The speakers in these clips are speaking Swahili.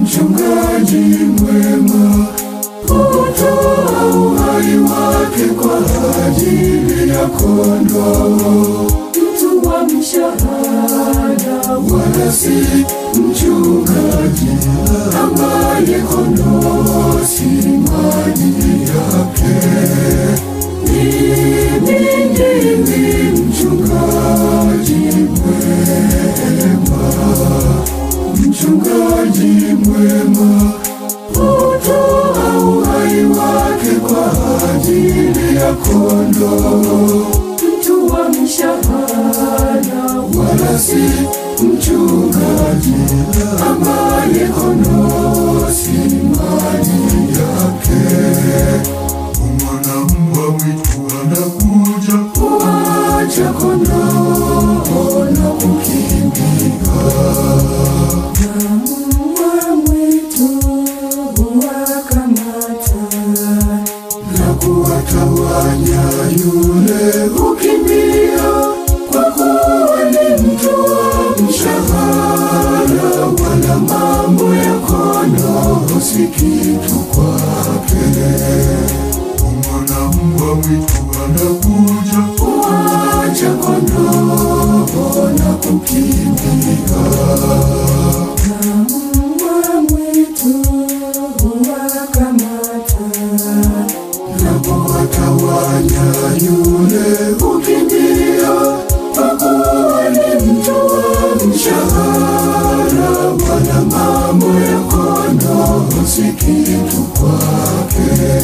Mchungaji mwema hutoa uhai wake kwa ajili ya kondoo. Mtu wa mshahara wala si mchungaji, ambaye kondoo si mali yake. Mimi ndimi mchungaji mwema. Mchungaji mwema hutoa uhai wake kwa ajili ya kondoo. Mtu wa mshahara wala si mchungaji, ambaye kondoo si mali yake. Mwana mwitu anakuja kuacha kondoo na kukimbia. Mbwa mwitu huwakamata na kuwatawanya, yule hukimbia, kwa kuwa ni mtu wa mshahara, wala mambo ya kondoo si kitu kwake. Mbwa mwitu anakuja kuacha kondoo na kukimbia. Mbwa mwitu huwakamata na kuwatawanya, yule hukimbia, kwa kuwa ni mtu wa mshahara, wala mambo ya kondoo si kitu kwake.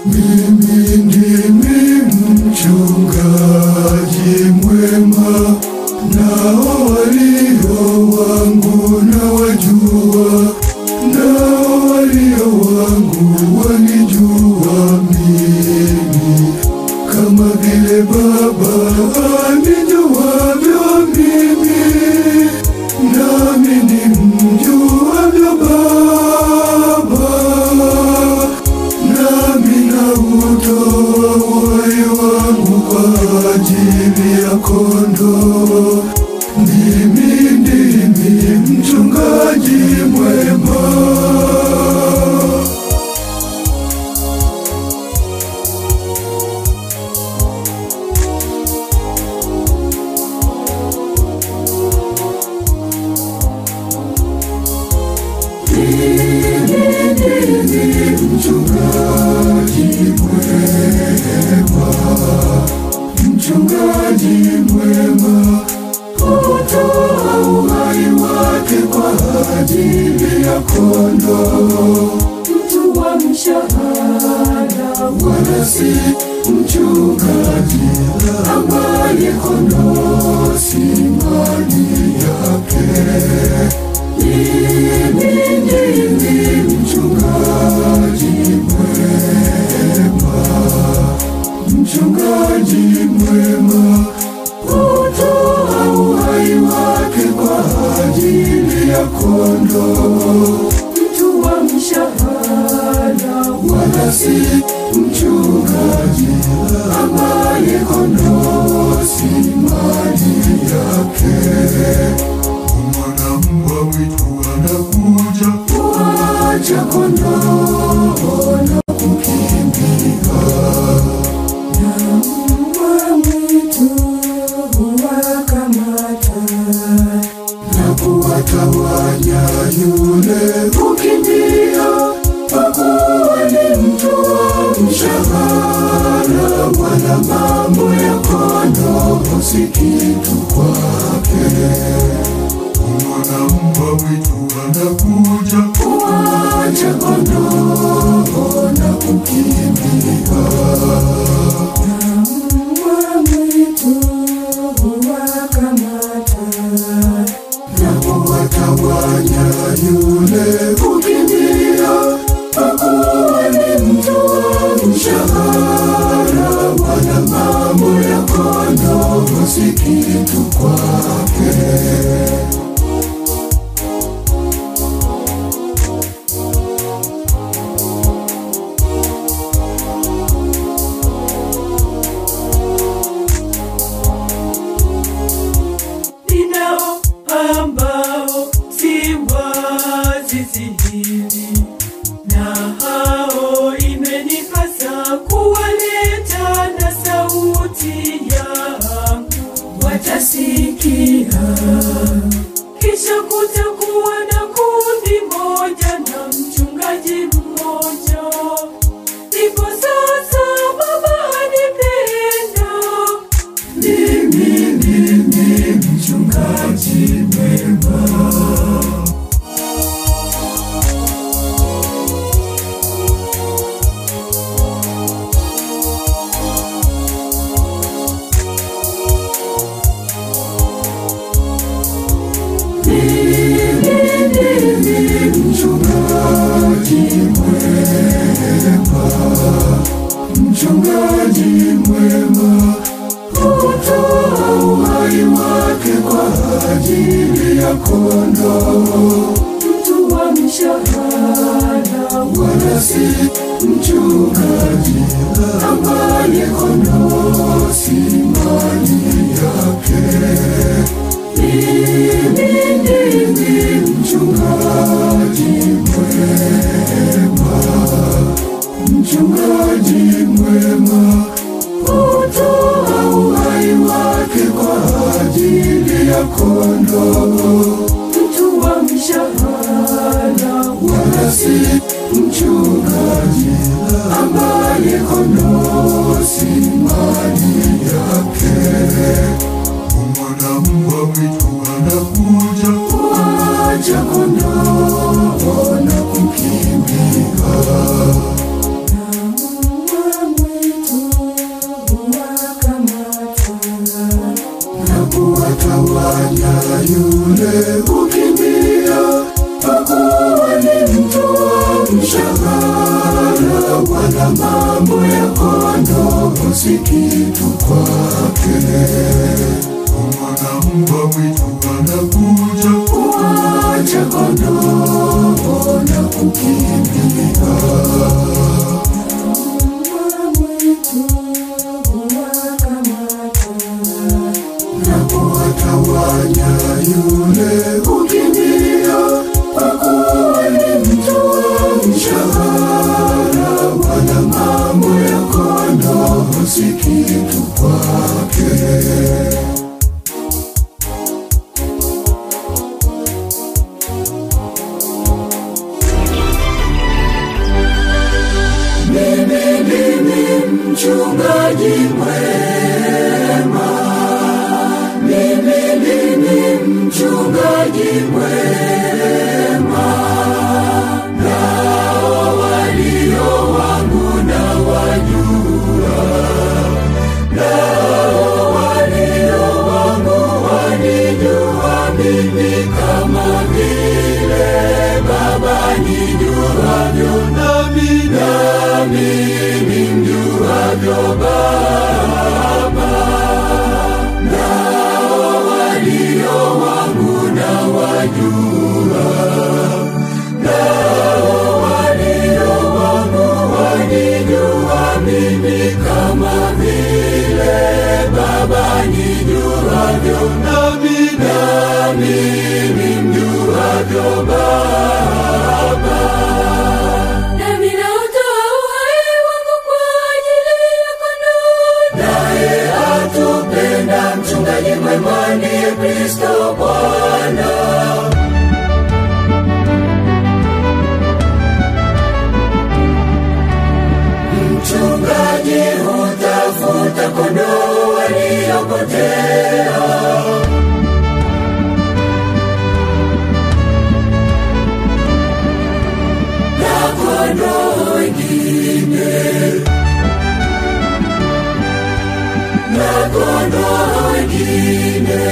Mimi ndimi mchungaji mwema, nao walio wangu nawajua, nao walio wangu wanijua mimi, kama vile Baba anijuavyo mimi, nami nimjuavyo Baba. Nami nautoa uhai wangu kwa ajili ya kondoo. Mimi ndimi mchungaji mwema. Mchungaji mwema. Mchungaji mwema hutoa uhai wake kwa ajili ya kondoo. Mtu wa mshahara wala si mchungaji, ambaye kondoo si mali yake. Mimi ndimi mchungaji mwema. Mchungaji mwema hutoa uhai wake kwa ajili ya kondoo. Mtu wa mshahara wala si mchungaji, ambaye kondoo si mali yake. Mbwa mwitu anakuja kuacha kondoo na kukimbia. Mbwa mwitu huwakamata na kuwatawanya, yule hukimbia, kwa kuwa ni mtu wa mshahara, wala mambo ya kondoo si kitu kwake. Mbwa mwitu anakuja kuacha kondoo na kukimbia. Mbwa mwitu huwakamata kondoo si kitu kwake. Kisha kutakuwa na kundi moja na mchungaji mmoja. Ndipo sasa Baba anipenda mimi mchungaji mwema. Mchungaji mwema hutoa uhai wake kwa ajili ya kondoo. Mtu wa mshahara wala si mchungaji ambaye kondoo si mali yake. Mimi ndimi mchungaji mwema. Mchungaji mwema hutoa uhai wake kwa ajili ya kondoo. Mtu wa mshahara wala si mchungaji ambaye kondoo si mali yake. Mwana mwitu anakuja kuacha kondoo na kukimbia. Kuwatawanya yule kukimbia, kwa kuwa ni mtu wa mshahara, wala mambo ya kondoo si kitu kwake. Mwana mwitu anakuja kuacha kondoo na kukimbia. Kuwatawanya yule kukimbia, kwa kuwa ni mtu wa mshahara, wala mambo ya kondoo si kitu kwake. Mimi mchungaji mwema. Mimi mchungaji mwema. Nao walio wangu na wajua. Nao walio wangu wanijua mimi kama vile Baba nijuavyo, nami nimjuavyo Baba. Nao walio wangu na wajua. Nao walio wangu wanijua mimi kama vile Baba nijuavyo, nami nimjuavyo Baba. nami nautoa uhai wangu kwa ajili ya kondoo. Naye atupenda mchungaji mwema ndiye Kristo Bwana. Mchungaji hutafuta kondoo waliopotea. Na kondoo wengine, na kondoo wengine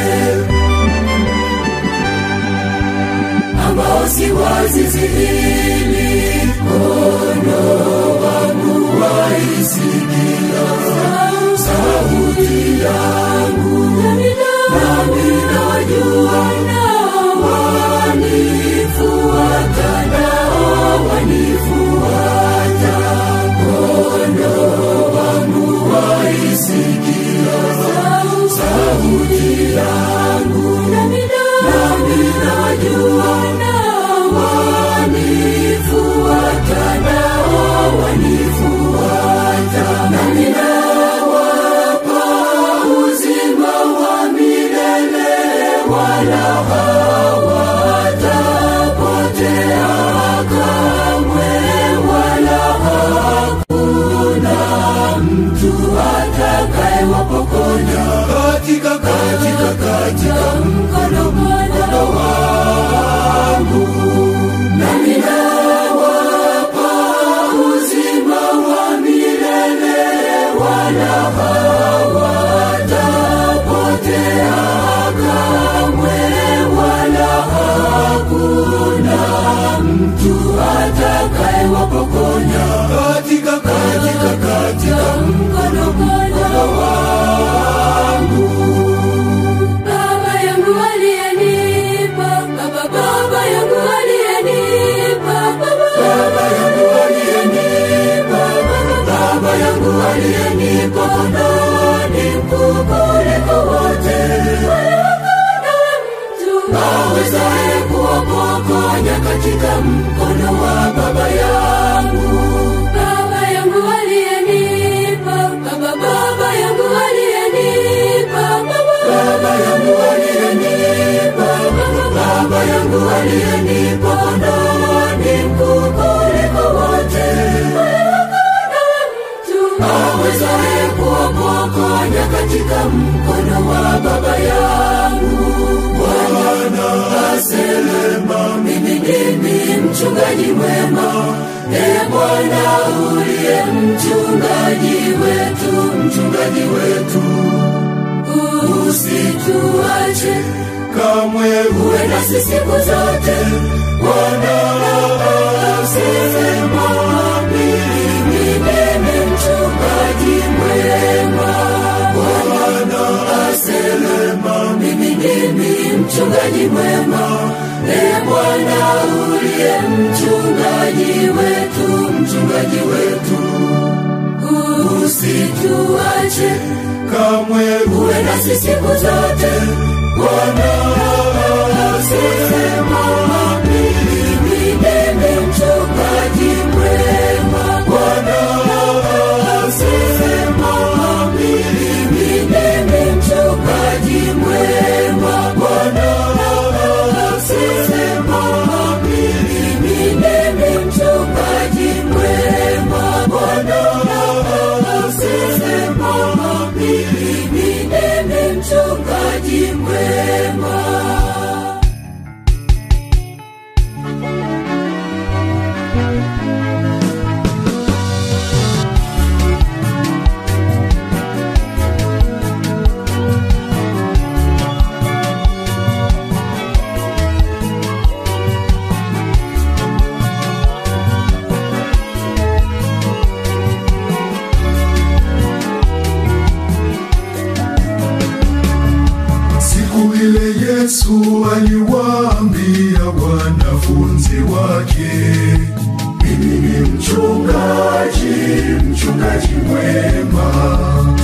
ambao si wa zizi hili. Kondoo wangu waisikia sauti ya wala hawatapotea kamwe, wala hakuna mtu atakayewapokonya katika mkono wangu. Nami nawapa uzima wa milele, wala hawatapotea kamwe, wala hakuna mtu atakayewapokonya katika mkono wangu. Baba yangu aliyenipa, Baba yangu aliyenipa, Baba yangu aliyenipa, Baba yangu aliyenipa kondoni mkuu kuliko wote. hakuna mtu Awezaye kuwapokonya katika mkono wa Baba yangu. Baba yangu aliyenipa, Baba yangu aliyenipa, Baba yangu aliyenipa, Baba yangu aliyenipa kondoni mkuu kuliko wote. hakuna mtu Awezaye kuwapokonya katika mkono wa Baba yangu. Bwana asema, mimi ndimi mchungaji mwema. Ee Bwana uliye mchungaji wetu, usituache kamwe, uwe nasi siku zote. Bwana asema, mimi ndimi mchungaji mwema. Bwana asema, mimi ndimi mchungaji mwema. Ee Bwana uliye mchungaji wetu, usituache kamwe, uwe nasi siku zote. Bwana asema, mimi ndimi mchungaji mwema. Bwana asema, mimi ndimi mchungaji mwema. Bwana asema, mimi ndimi mchungaji mwema. Bwana asema, mimi ndimi mchungaji mwema. Siku ile Yesu aliwaambia wanafunzi wake, mimi ni mchungaji mwema.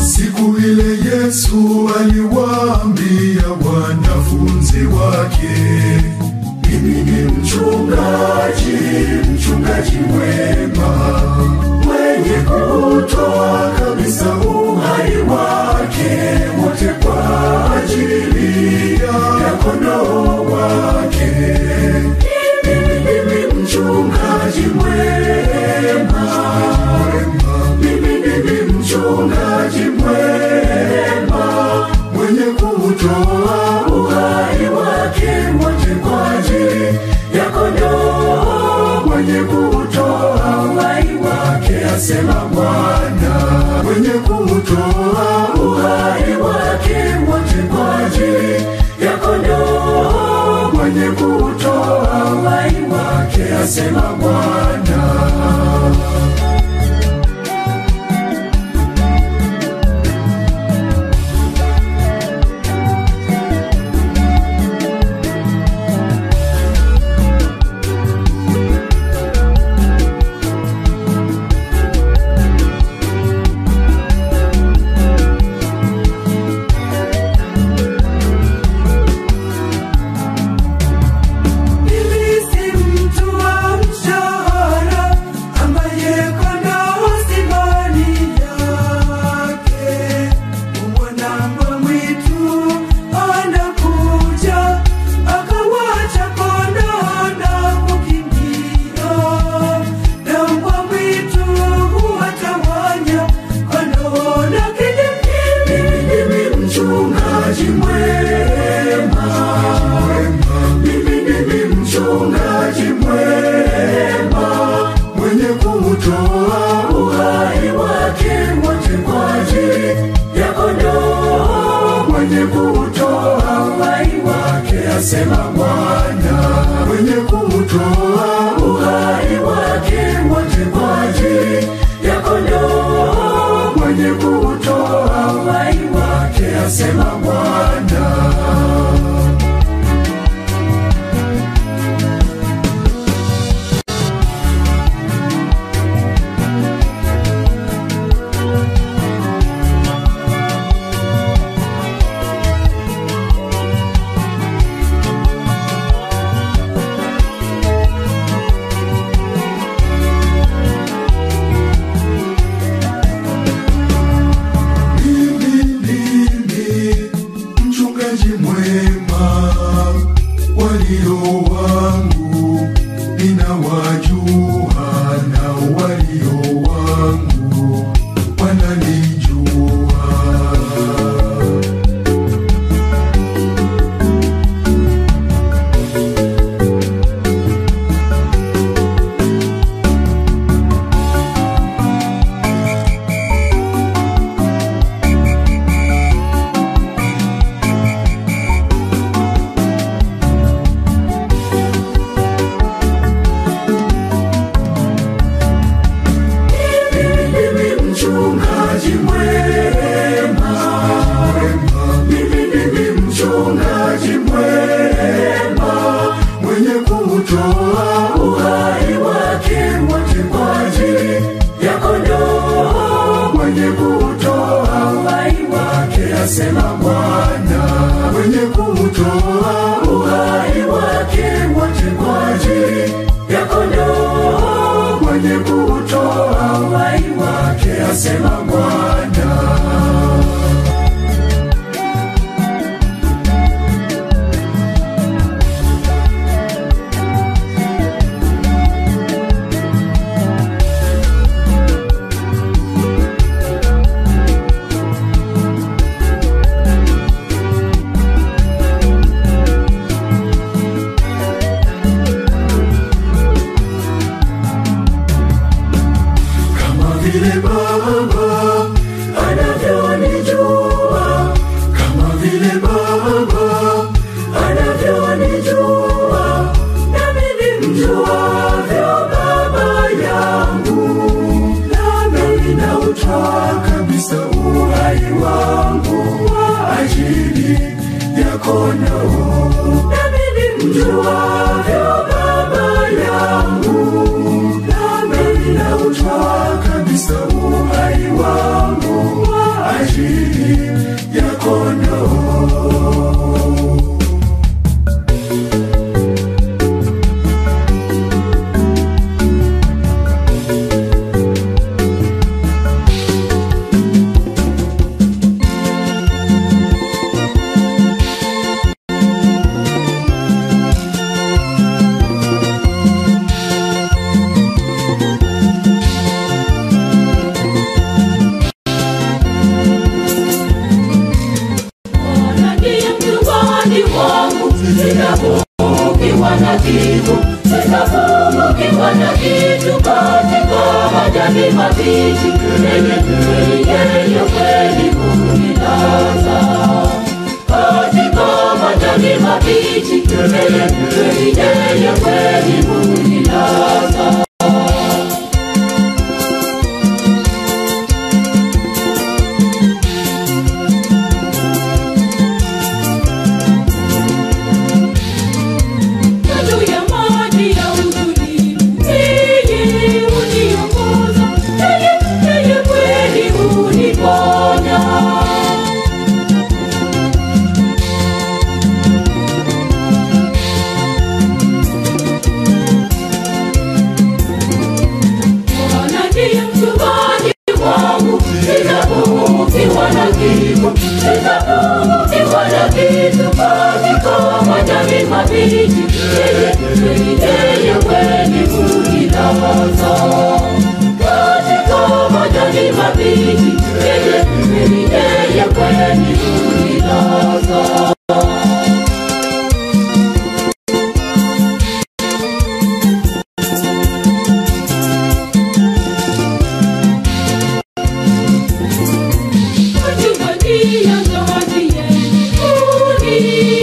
Siku ile Yesu aliwaambia wanafunzi wake, mimi ni mchungaji mwema, mwenye kutoa kabisa uhai wake wote kwa ajili ya kondoo wake. Mimi ndimi mchungaji mwema, mimi ndimi mchungaji mwema, mwenye kutoa uhai wake wote kwa ajili ya kondoo, mwenye kutoa uhai wake, asema Bwana, mwenye kutoa uhai wake wote kwa ajili ya kondoo, mwenye kutoa uhai wake, asema Bwana. Mimi si mtu wa mcha asema Bwana, mwenye kutoa uhai wake wote kwa ajili ya kondoo, mwenye kutoa uhai wake asema Bwana. Asema Bwana, mwenye kutoa uhai wake wote kwa ajili ya kondoo, mwenye kutoa uhai wake asema Bwana.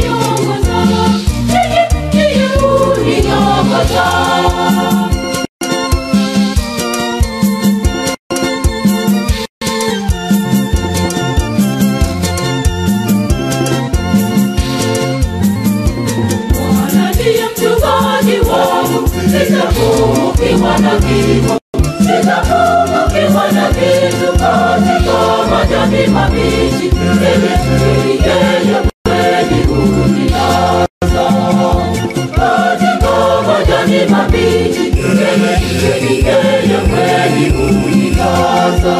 Uniongoza ukiwa na kifo, sitapungukiwa na kitu katika majani mabichi. Yeye kweli hunilaza katika majani mabichi. Yeye kweli hunilaza.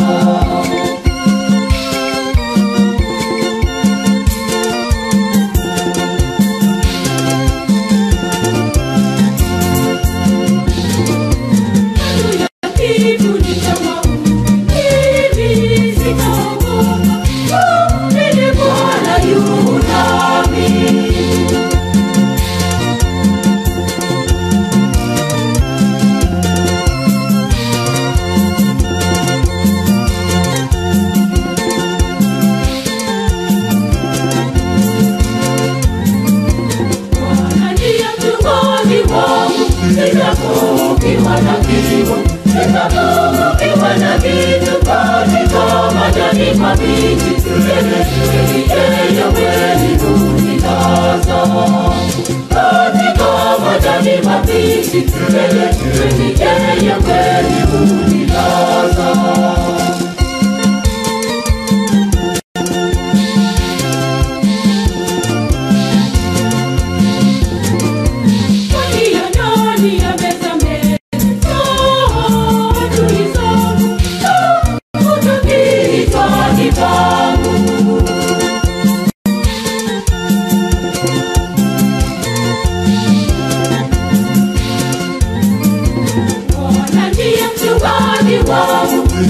Sitapungukiwa na kitu, sitapungukiwa na kitu katika majani mabichi. Yeye kweli hunilaza katika majani mabichi. Yeye kweli hunilaza.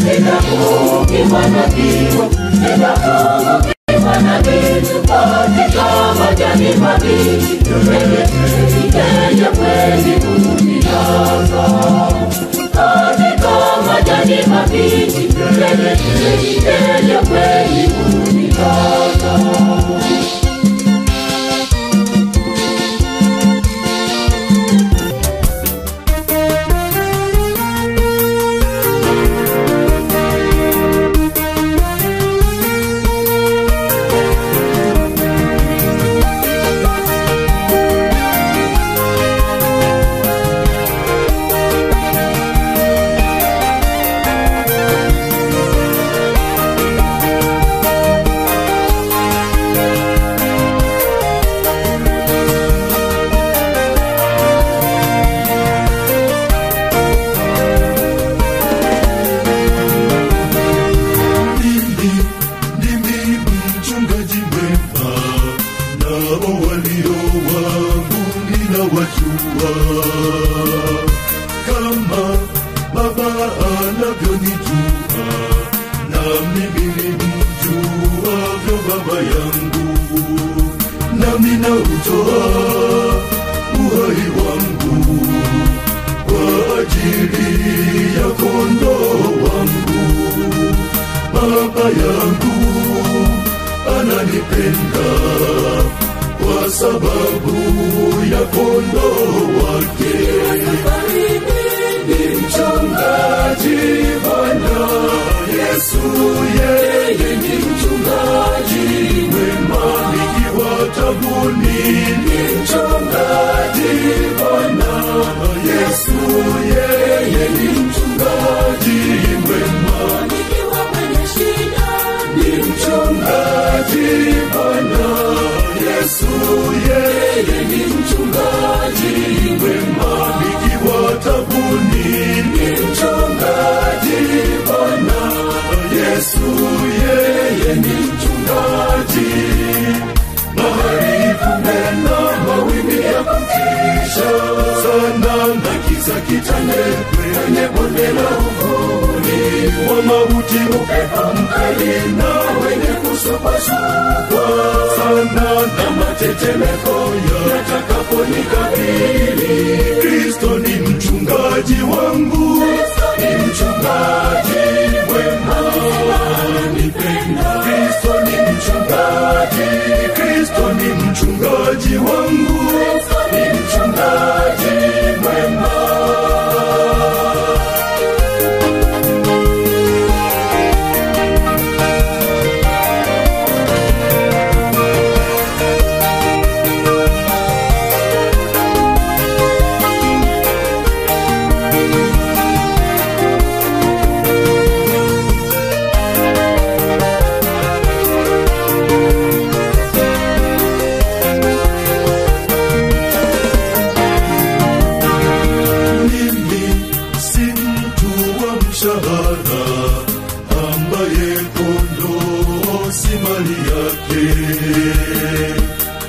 Sitapungukiwa na kitu, sitapungukiwa na kitu katika majani mabichi. Yeye kweli hunilaza katika majani mabichi. Yeye kweli hunilaza. Kama Baba anavyonijua, na mimi nimjuavyo Baba yangu, nami nautoa uhai wangu kwa ajili ya kondoo wangu. Baba yangu ananipenda kwa sababu ya kondoo wake. Ni mchungaji Bwana Yesu, yeye ni mchungaji mwema nikiwa tabuni. Ni mchungaji Bwana Yesu, yeye ni mchungaji mwema nikiwa kwenye shida. Ni mchungaji Bwana Yesu, yeye ni mchungaji mwema nikiwa tabuni. Ni mchungaji Bwana Yesu, yeye ni mchungaji. Bahari kumena mawimbi ya kutisha sana, na giza kitande kwenye bonde la uvuli wa mauti, upepo mkali na wenye kusopaswa sana, na matetemeko yatakaponikabili. Kristo ni mchungaji wangu, ni mchungaji mwema ananipenda. Kristo ni mchungaji, Kristo ni mchungaji wangu, ni mchungaji mwema.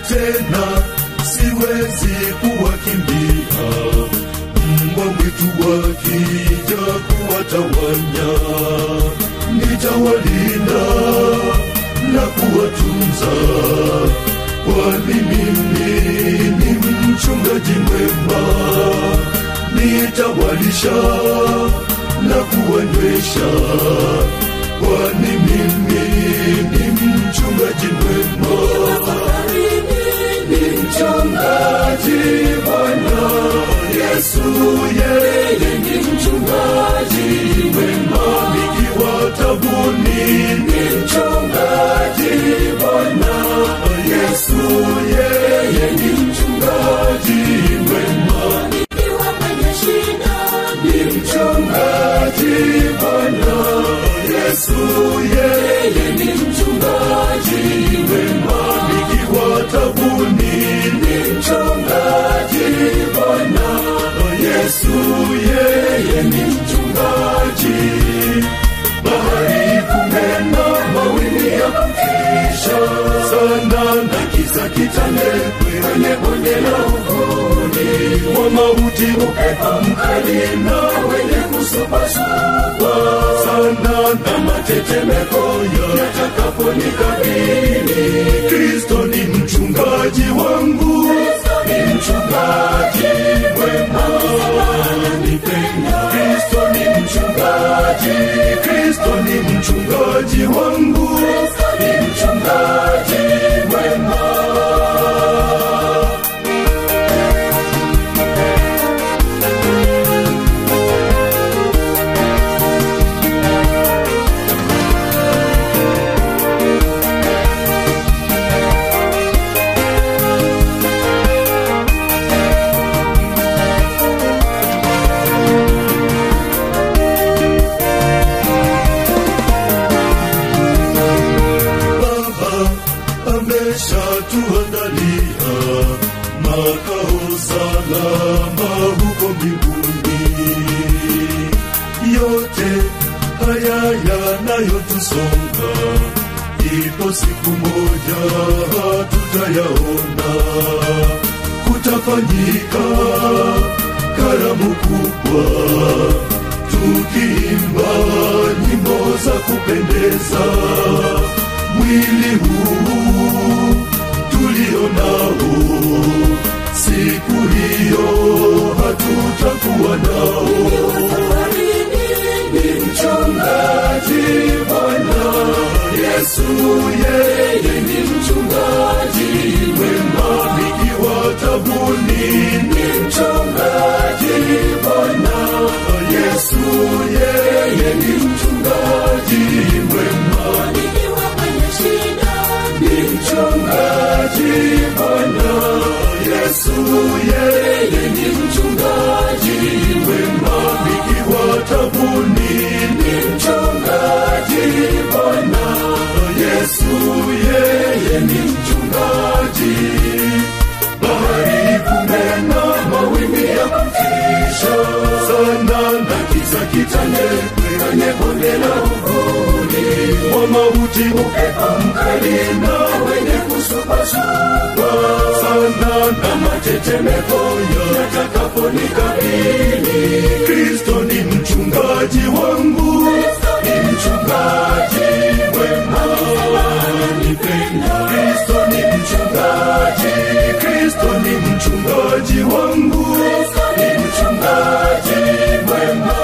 tena siwezi kuwakimbia. Mbwa mwitu wakija kuwatawanya, nitawalinda na kuwatunza, kwani mimi ni mchungaji mwema. Nitawalisha na kuwanywesha, kwani mimi ni mchungaji mwema. Ni mchungaji Bwana Yesu, yeye ni mchungaji mwema. Nikiwa tabuni, ni mchungaji Bwana Yesu, yeye ni mchungaji mwema. Nikiwa kwenye shida, ni mchungaji Bwana Yesu, yeye ni mchungaji mwema. Nikiwa tabuni, ni mchungaji Bwana Yesu, yeye ni mchungaji. Bahari kunena, mawimbi ya kutisha sana, na giza kitande kwenye bonde la uvuli wa mauti, upepo mkali na wenye kusupasupwa sana, na matetemeko yatakaponikabili. Kristo ni mchungaji wangu, ni mchungaji mwema, ananipenda. Kristo ni mchungaji, Kristo ni mchungaji wangu, ni mchungaji mwema. Ameshatuandalia makao salama huko mbinguni. Yote haya yanayotusonga, ipo siku moja tutayaona. Kutafanyika karamu kubwa, tukiimba nyimbo za kupendeza. Mwili huu tulio nao, siku hiyo hatutakuwa nao. Ni mchungaji Bwana Yesu, yeye ni mchungaji mwema. Nikiwa tabuni, ni mchungaji Bwana Yesu, yeye ni mchungaji mwema. Ni mchungaji Bwana Yesu, yeye ni mchungaji mwema. Nikiwa tabuni, ni mchungaji Bwana Yesu, yeye ni mchungaji. Bahari kunena, mawimbi ya kutisha sana, na giza kitande kwenye bonde la uvuli wa mauti, upepo mkali na wenye kusupasupwa sana, na matetemeko yatakaponikabili. Kristo ni mchungaji wangu, ni mchungaji mwema, ananipenda. Kristo ni mchungaji, Kristo ni mchungaji wangu, ni mchungaji mwema.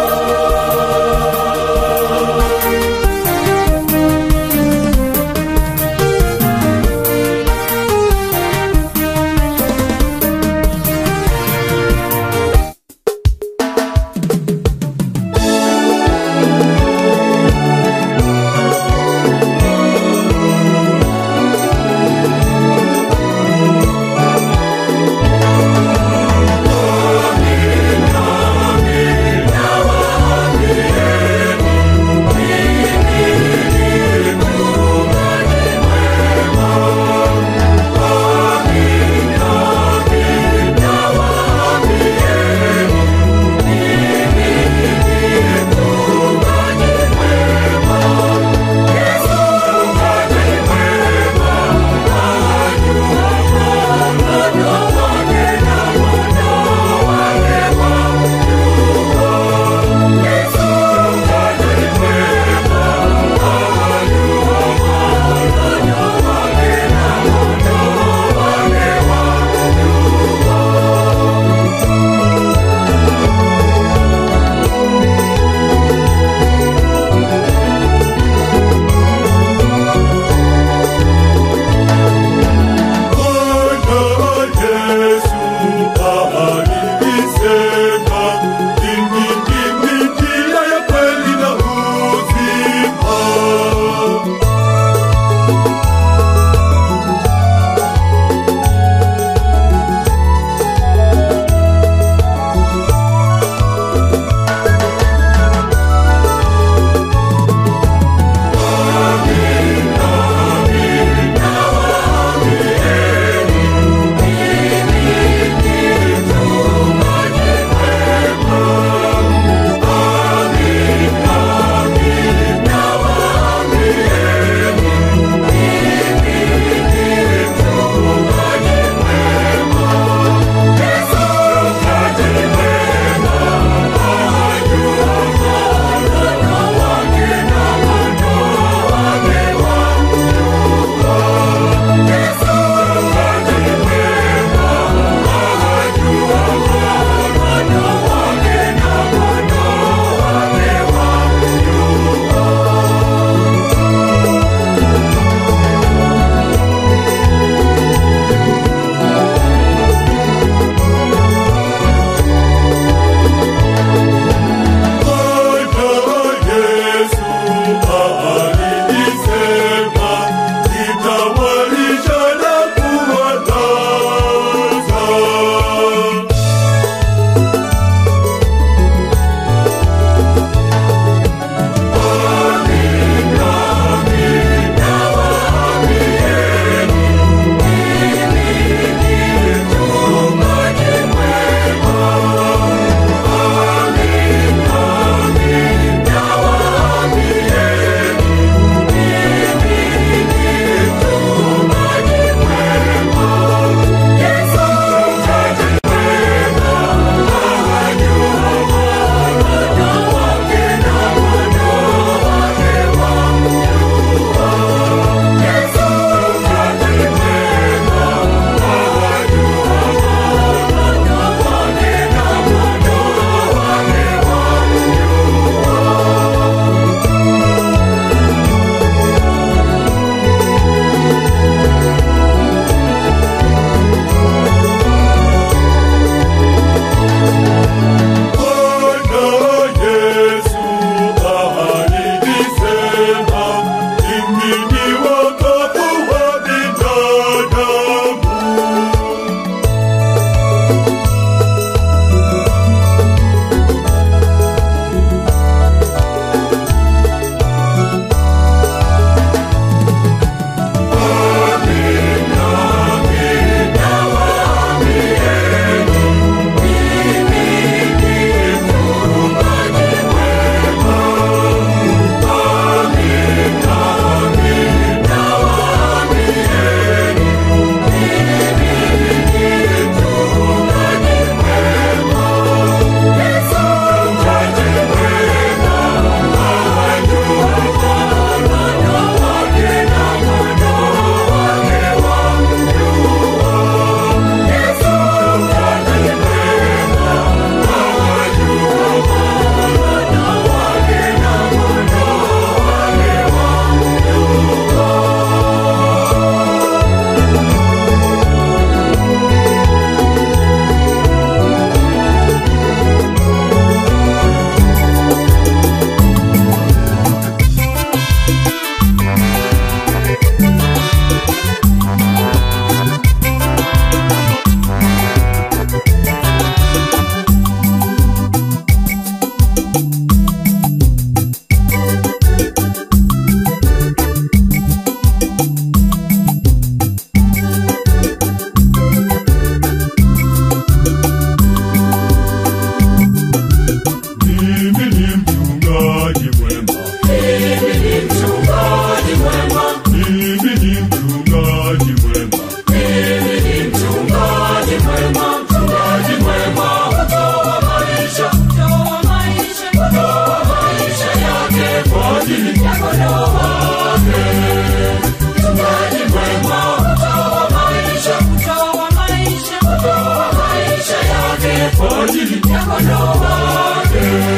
kondoo wake.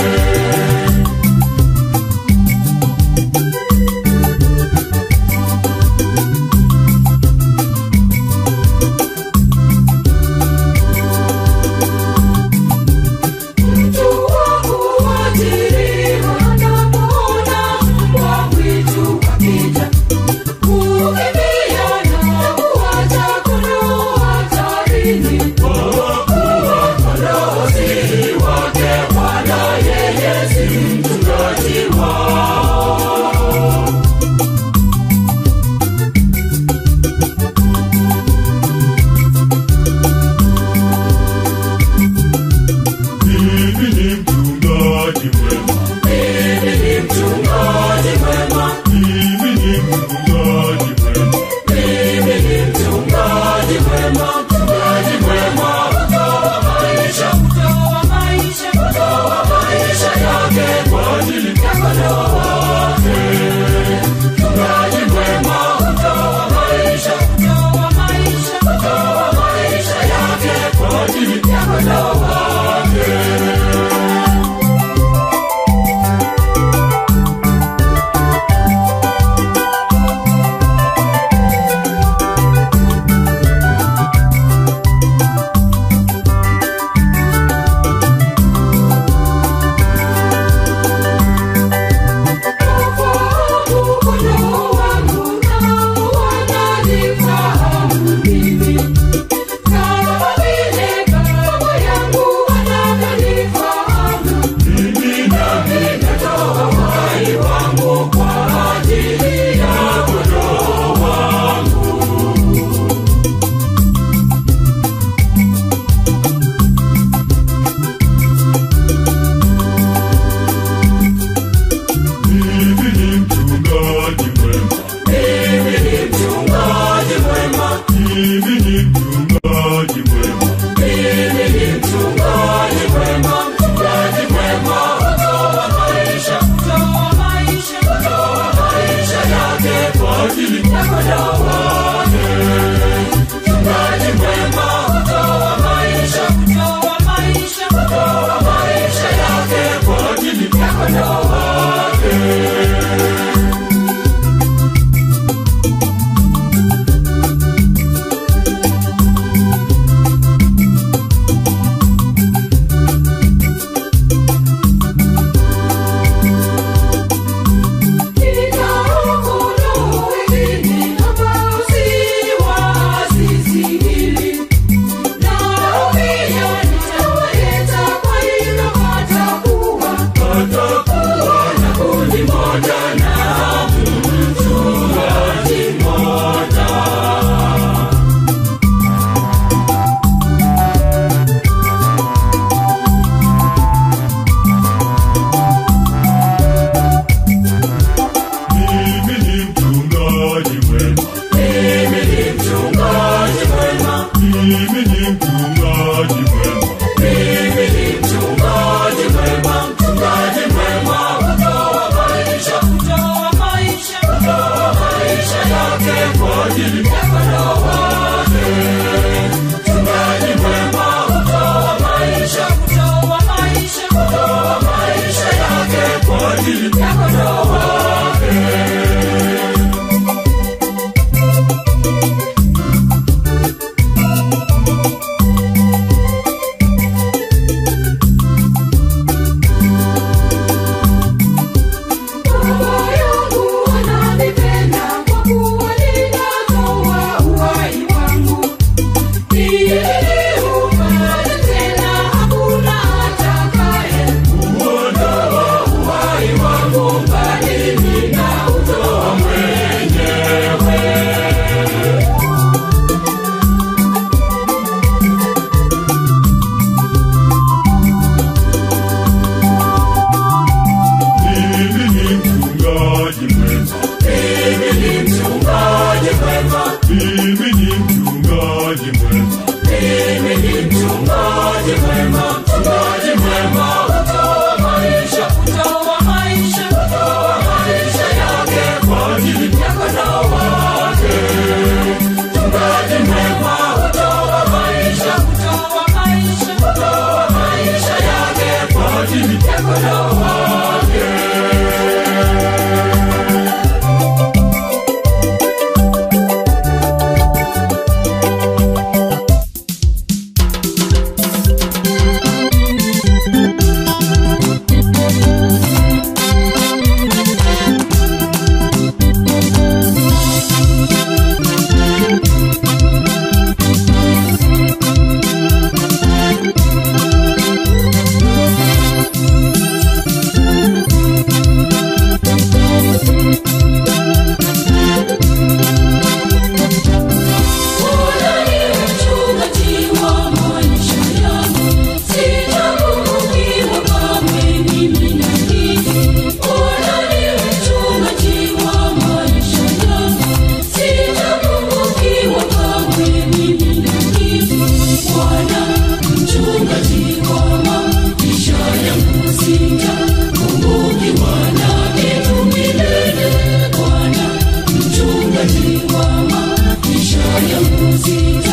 Mwokozi